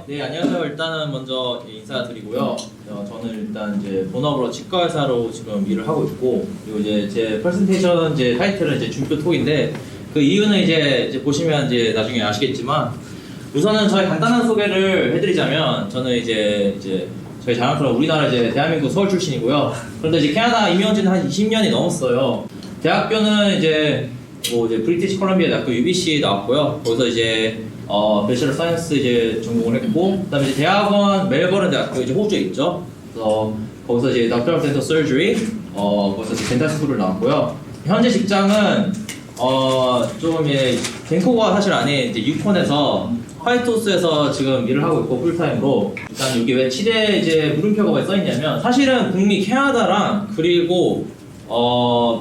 네, 안녕하세요. 일단은 먼저 인사드리고요. 저는 일단 이제 본업으로 치과 의사로 지금 일을 하고 있고, 그리고 이제 제 프레젠테이션 이제 타이틀은 이제 준표 톡인데, 그 이유는 이제 보시면 이제 나중에 아시겠지만, 우선은 저의 간단한 소개를 해드리자면, 저는 이제 저희 자랑스러운 우리나라 이제 대한민국 서울 출신이고요. 그런데 이제 캐나다 이민 온 지는 한 20년이 넘었어요. 대학교는 이제 브리티시 컬럼비아 대학교 UBC 나왔고요. 거기서 이제 배철러 사이언스 이제 전공을 했고, 그다음에 이제 대학원 멜버른 대학교 이제 호주에 있죠. 그래서 거기서 이제 Doctor of Dental Surgery 거기서 이제 덴탈 스쿨을 나왔고요. 현재 직장은 좀 밴쿠버가 사실 아닌 이제 유콘에서 화이트호스에서 지금 일을 하고 있고 풀타임으로. 일단 여기 왜 치대 이제 물음표가 왜 써있냐면, 사실은 북미 캐나다랑 그리고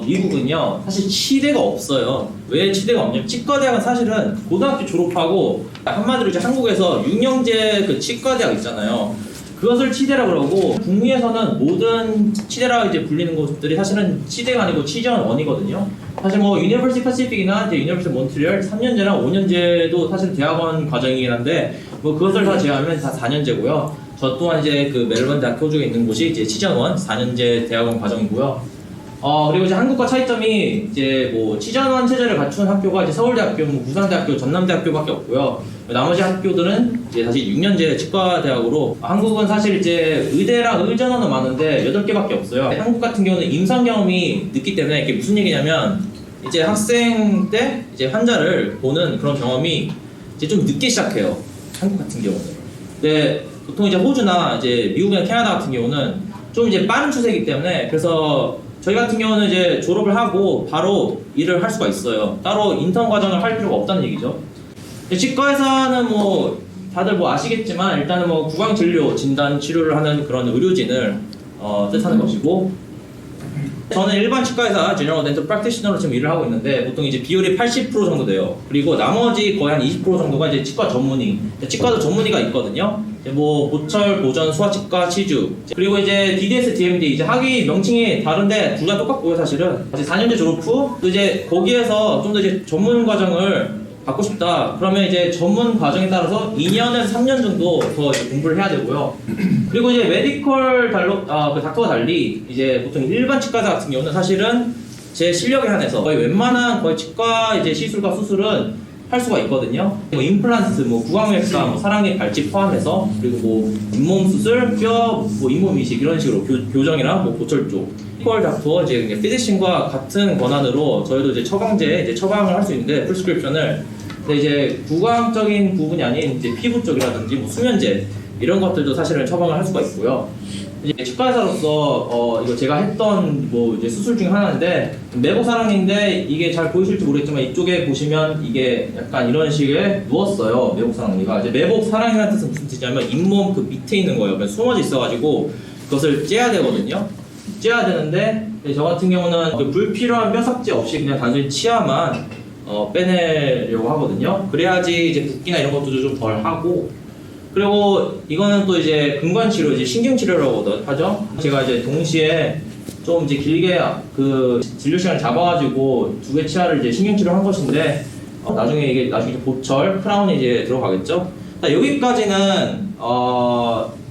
미국은요 사실 치대가 없어요. 왜 치대가 없냐면, 치과대학은 사실은 고등학교 졸업하고 한마디로 이제 한국에서 6년제 그 치과대학 있잖아요. 그것을 치대라 그러고, 북미에서는 모든 치대라 이제 불리는 곳들이 사실은 치대가 아니고 치전원이거든요. 사실 뭐 유니버시티 패시픽이나 이제 유니버시티 몬트리얼 3년제랑 5년제도 사실 대학원 과정이긴 한데, 뭐 그것을 다 제외하면 다 4년제고요. 저 또한 이제 그 멜버른 대학교 쪽에 있는 곳이 이제 치전원 4년제 대학원 과정이고요. 그리고 이제 한국과 차이점이 이제 뭐 치전원 체제를 갖춘 학교가 이제 서울대학교, 뭐 부산대학교, 전남대학교밖에 없고요. 나머지 학교들은 이제 사실 6년제 치과대학으로, 한국은 사실 이제 의대랑 의전원은 많은데 8개밖에 없어요. 한국 같은 경우는 임상 경험이 늦기 때문에, 이게 무슨 얘기냐면, 이제 학생 때 이제 환자를 보는 그런 경험이 이제 좀 늦게 시작해요. 한국 같은 경우는. 근데 보통 이제 호주나 이제 미국이나 캐나다 같은 경우는 좀 이제 빠른 추세이기 때문에, 그래서 저희 같은 경우는 이제 졸업을 하고 바로 일을 할 수가 있어요. 따로 인턴 과정을 할 필요가 없다는 얘기죠. 치과의사는 뭐 다들 뭐 아시겠지만, 일단은 뭐 구강 진료, 진단 치료를 하는 그런 의료진을 뜻하는 것이고, 저는 일반 치과의사, 제너럴 덴털 프랙티셔너로 지금 일을 하고 있는데, 보통 이제 비율이 80% 정도 돼요. 그리고 나머지 거의 한 20% 정도가 이제 치과 전문의. 치과도 전문의가 있거든요. 뭐 보철, 보전, 소아치과, 치주. 그리고 이제 DDS, DMD 이제 학위 명칭이 다른데 둘 다 똑같고요, 사실은. 이제 4년제 졸업 후 또 이제 거기에서 좀 더 이제 전문 과정을 받고 싶다. 그러면 이제 전문 과정에 따라서 2년에서 3년 정도 더 이제 공부를 해야 되고요. 그리고 이제 메디컬 그 닥터와 달리 이제 보통 일반 치과의사 같은 경우는 사실은 제 실력에 한해서 거의 웬만한 거의 치과 이제 시술과 수술은 할 수가 있거든요. 뭐 임플란트, 뭐 구강외과, 뭐 사랑니 발집 포함해서, 그리고 뭐 잇몸 수술, 뼈, 뭐 잇몸 이식 이런 식으로 교정이랑 뭐 보철 쪽. 피지컬 닥터 이제 피지션과 같은 권한으로 저희도 이제 처방을 할 수 있는데, 프리스크립션을. 근데 이제 구강적인 부분이 아닌 이제 피부 쪽이라든지 뭐 수면제 이런 것들도 사실은 처방을 할 수가 있고요. 이제 치과의사로서 이거 제가 했던 뭐 이제 수술 중 하나인데, 매복 사랑니인데 이게 잘 보이실지 모르겠지만 이쪽에 보시면 이게 약간 이런 식의 누웠어요. 매복 사랑니가. 이제 매복 사랑니라는 뜻은 무슨 뜻이냐면, 잇몸 그 밑에 있는 거예요. 그래서 숨어져 있어가지고 그것을 째야 되거든요. 째야 되는데, 저 같은 경우는 그 불필요한 뼈 삭제 없이 그냥 단순히 치아만 빼내려고 하거든요. 그래야지 이제 붓기나 이런 것도 좀 덜 하고, 그리고 이거는 또 이제 근관치료, 이제 신경치료라고 하죠. 제가 이제 동시에 좀 이제 길게 그 진료 시간을 잡아가지고 2개 치아를 이제 신경치료 한 것인데, 나중에 이게 보철, 크라운이 이제 들어가겠죠. 여기까지는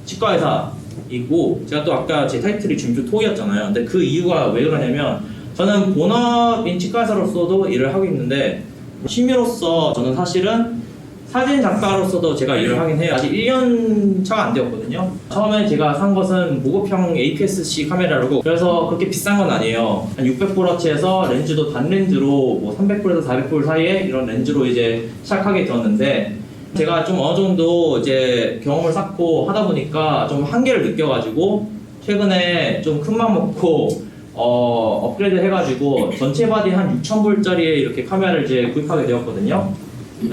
치과의사이고, 제가 또 아까 제 타이틀이 준표 톡이었잖아요. 근데 그 이유가 왜 그러냐면, 저는 본업인 치과의사로서도 일을 하고 있는데, 취미로서 저는 사실은 사진 작가로서도 제가 일을 하긴 해요. 아직 1년 차가 안 되었거든요. 처음에 제가 산 것은 모급형 APS-C 카메라라고, 그래서 그렇게 비싼 건 아니에요. 한 600불어치에서 렌즈도 단렌즈로 뭐 300불에서 400불 사이에 이런 렌즈로 이제 시작하게 되었는데, 제가 좀 어느 정도 이제 경험을 쌓고 하다 보니까 좀 한계를 느껴가지고, 최근에 좀 큰맘 먹고 업그레이드 해가지고 전체 바디 한 6,000불짜리 이렇게 카메라를 이제 구입하게 되었거든요.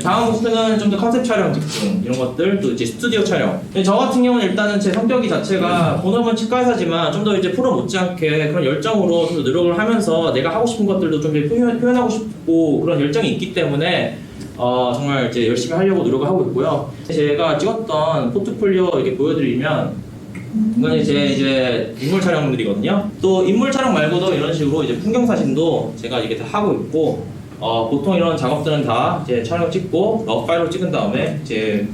다음 목표는 좀 더 컨셉 촬영 집중, 이런 것들, 또 이제 스튜디오 촬영. 저 같은 경우는 일단은 제 성격이 자체가 본업은 치과의사지만 좀 더 이제 프로 못지않게 그런 열정으로 좀 더 노력을 하면서 내가 하고 싶은 것들도 좀 표현하고 싶고 그런 열정이 있기 때문에 정말 이제 열심히 하려고 노력을 하고 있고요. 제가 찍었던 포트폴리오 이렇게 보여드리면, 이건 이제 인물 촬영들이거든요. 또 인물 촬영 말고도 이런 식으로 이제 풍경 사진도 제가 이게 다 하고 있고, 보통 이런 작업들은 다 이제 촬영 찍고 러 파일로 찍은 다음에 이제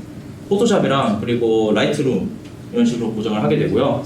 포토샵이랑 그리고 라이트룸 이런 식으로 고정을 하게 되고요.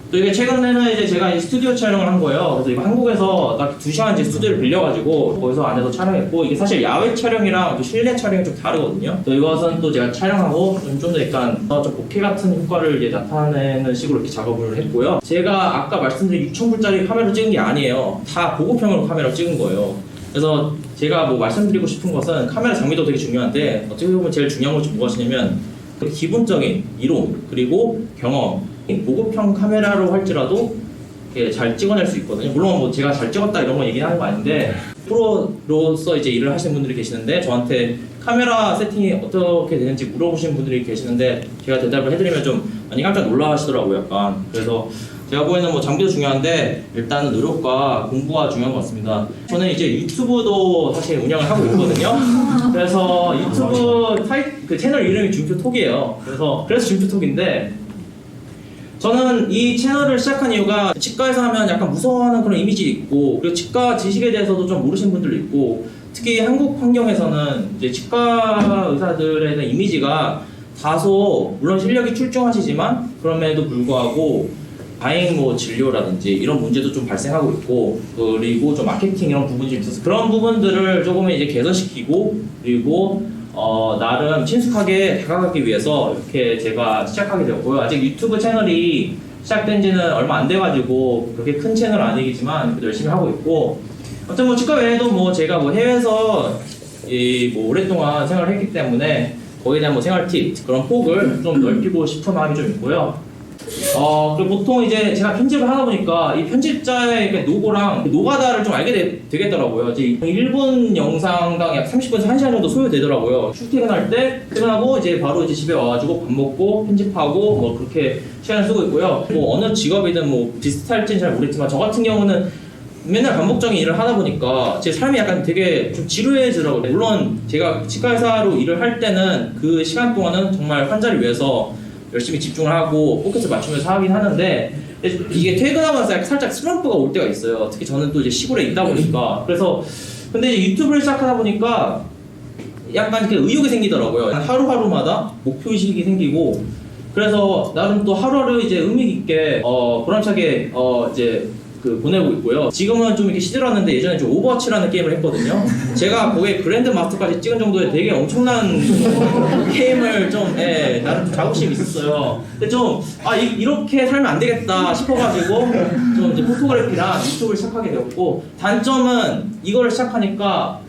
또 이게 최근에는 이제 제가 이 스튜디오 촬영을 한 거예요. 그래서 이거 한국에서 딱 2시간 이제 스튜디오를 빌려가지고 거기서 안에서 촬영했고, 이게 사실 야외 촬영이랑 또 실내 촬영이 좀 다르거든요. 또 이것은 또 제가 촬영하고 좀 더 약간 좀 bokeh 같은 효과를 이제 나타내는 식으로 이렇게 작업을 했고요. 제가 아까 말씀드린 6,000불짜리 카메라로 찍은 게 아니에요. 다 고급형으로 카메라로 찍은 거예요. 그래서 제가 뭐 말씀드리고 싶은 것은 카메라 장비도 되게 중요한데, 어떻게 보면 제일 중요한 것이 무엇이냐면 기본적인 이론 그리고 경험, 고급형 카메라로 할지라도 잘 찍어낼 수 있거든요. 물론 뭐 제가 잘 찍었다 이런 거 얘기하는 거 아닌데, 프로로서 이제 일을 하시는 분들이 계시는데 저한테 카메라 세팅이 어떻게 되는지 물어보시는 분들이 계시는데 제가 대답을 해드리면 좀 많이 깜짝 놀라시더라고요. 약간. 그래서 제가 보기에는 뭐 장비도 중요한데 일단은 노력과 공부가 중요한 것 같습니다. 저는 이제 유튜브도 사실 운영을 하고 있거든요. 그래서 유튜브 그 채널 이름이 준표톡이에요. 그래서 준표톡인데, 저는 이 채널을 시작한 이유가 치과에서 하면 약간 무서워하는 그런 이미지 있고, 그리고 치과 지식에 대해서도 좀 모르시는 분들도 있고, 특히 한국 환경에서는 이제 치과 의사들에 대한 이미지가 다소 물론 실력이 출중하시지만 그럼에도 불구하고 과잉 뭐 진료라든지 이런 문제도 좀 발생하고 있고, 그리고 좀 마케팅 이런 부분이 좀 있어서 그런 부분들을 조금 이제 개선시키고, 그리고 나름 친숙하게 다가가기 위해서 이렇게 제가 시작하게 되었고요. 아직 유튜브 채널이 시작된 지는 얼마 안 돼가지고 그렇게 큰 채널 아니지만 그래도 열심히 하고 있고, 아무튼 뭐 치과 외에도 뭐 제가 뭐 해외에서 뭐 오랫동안 생활을 했기 때문에 거기에 대한 뭐 생활 팁 그런 폭을 좀 넓히고 싶은 마음이 좀 있고요. 그리고 보통 이제 제가 편집을 하다 보니까 이 편집자의 노고랑 노가다를 좀 알게 되겠더라고요. 이제 1분 영상당 약 30분에서 1시간 정도 소요되더라고요. 출퇴근할 때 퇴근하고 이제 바로 이제 집에 와가지고 밥 먹고 편집하고 뭐 그렇게 시간을 쓰고 있고요. 뭐 어느 직업이든 뭐 비슷할지는 잘 모르겠지만 저 같은 경우는 맨날 반복적인 일을 하다 보니까 제 삶이 약간 되게 좀 지루해지더라고요. 물론 제가 치과의사로 일을 할 때는 그 시간 동안은 정말 환자를 위해서 열심히 집중을 하고 포커스를 맞추면서 하긴 하는데, 이게 퇴근하고 나서 살짝 슬럼프가 올 때가 있어요. 특히 저는 또 이제 시골에 있다 보니까. 그래서 근데 이제 유튜브를 시작하다 보니까 약간 이렇게 의욕이 생기더라고요. 하루하루마다 목표의식이 생기고, 그래서 나름 또 하루하루 이제 의미 있게 보람차게 이제 보내고 있고요. 지금은 좀 이렇게 시들었는데 예전에 좀 오버워치라는 게임을 했거든요. 제가 거기에 그랜드 마스터까지 찍은 정도의 되게 엄청난 게임을 좀 나름 좀 자부심이 있었어요. 근데 좀 이렇게 살면 안 되겠다 싶어가지고 좀 이제 포토그래피랑 유튜브를 시작하게 되었고, 단점은 이거를 시작하니까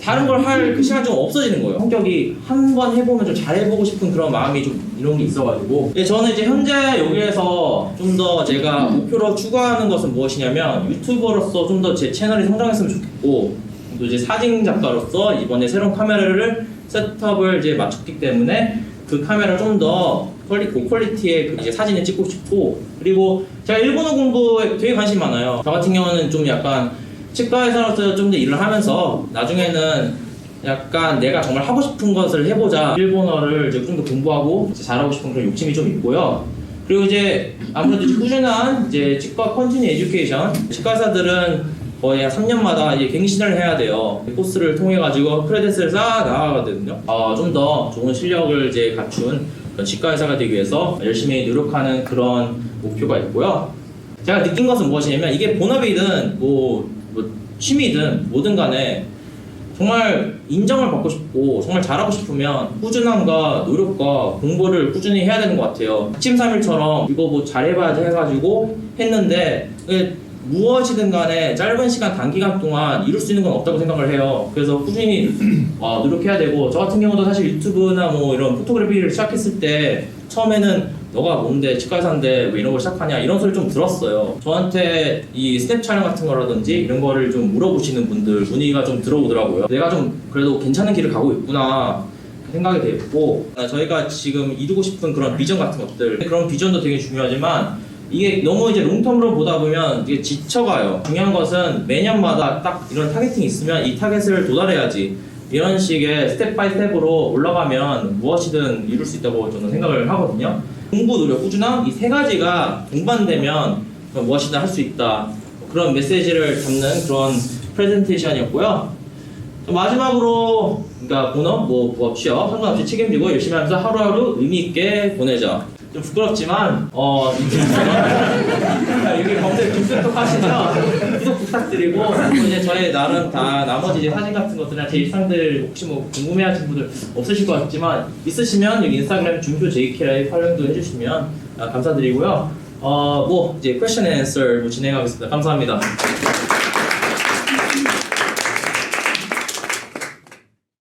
다른 걸 할 그 시간이 좀 없어지는 거예요. 성격이 한 번 해보면 좀 잘해보고 싶은 그런 마음이 좀 이런 게 있어가지고, 저는 이제 현재 여기에서 좀 더 제가 목표로 추구하는 것은 무엇이냐면, 유튜버로서 좀 더 제 채널이 성장했으면 좋겠고, 또 이제 사진 작가로서 이번에 새로운 카메라를 셋업을 이제 맞췄기 때문에 그 카메라 좀 더 고퀄리티의 이제 사진을 찍고 싶고, 그리고 제가 일본어 공부에 되게 관심이 많아요. 저 같은 경우는 좀 약간 치과의사로서 좀 더 일을 하면서 나중에는 약간 내가 정말 하고 싶은 것을 해보자, 일본어를 이제 좀 더 공부하고 이제 잘하고 싶은 그런 욕심이 좀 있고요. 그리고 이제 아무래도 이제 꾸준한 이제 치과 컨티뉴 에듀케이션, 치과의사들은 거의 한 3년마다 이제 갱신을 해야 돼요. 코스를 통해 가지고 크레딧을 쌓아 나가거든요. 좀 더 좋은 실력을 이제 갖춘 그런 치과의사가 되기 위해서 열심히 노력하는 그런 목표가 있고요. 제가 느낀 것은 무엇이냐면, 이게 본업이든 뭐 취미든 뭐든 간에 정말 인정을 받고 싶고 정말 잘하고 싶으면 꾸준함과 노력과 공부를 꾸준히 해야 되는 것 같아요. 작심삼일처럼 이거 뭐 잘해봐야지 해가지고 했는데 무엇이든 간에 짧은 시간 단기간 동안 이룰 수 있는 건 없다고 생각을 해요. 그래서 꾸준히 노력해야 되고, 저 같은 경우도 사실 유튜브나 뭐 이런 포토그래피를 시작했을 때 처음에는 너가 뭔데 치과의사인데 왜 이런 걸 시작하냐 이런 소리 좀 들었어요. 저한테 이 스냅 촬영 같은 거라든지 이런 거를 좀 물어보시는 분들 문의가 좀 들어오더라고요. 내가 좀 그래도 괜찮은 길을 가고 있구나 생각이 됐고, 저희가 지금 이루고 싶은 그런 비전 같은 것들, 그런 비전도 되게 중요하지만 이게 너무 이제 롱텀으로 보다 보면 이게 지쳐가요. 중요한 것은 매년마다 딱 이런 타겟팅이 있으면 이 타겟을 도달해야지, 이런 식의 스텝 바이 스텝으로 올라가면 무엇이든 이룰 수 있다고 저는 생각을 하거든요. 공부, 노력, 꾸준함, 이 세 가지가 동반되면 무엇이든 할 수 있다, 그런 메시지를 담는 그런 프레젠테이션이었고요. 마지막으로 그러니까 본업, 뭐 부업, 취업 상관없이 책임지고 열심히 하면서 하루하루 의미 있게 보내자. 좀 부끄럽지만 여기 검색 중표톡 하시면 구독 부탁드리고 그리고 이제 저의 나름 다 나머지 이제 사진 같은 것들이나 제 일상들 혹시 뭐 궁금해하시는 분들 없으실 것 같지만 있으시면 여기 인스타그램 준표 JK라이 활용도 해주시면 감사드리고요. 뭐 이제 퀘스천 앤 앤서 진행하겠습니다. 감사합니다.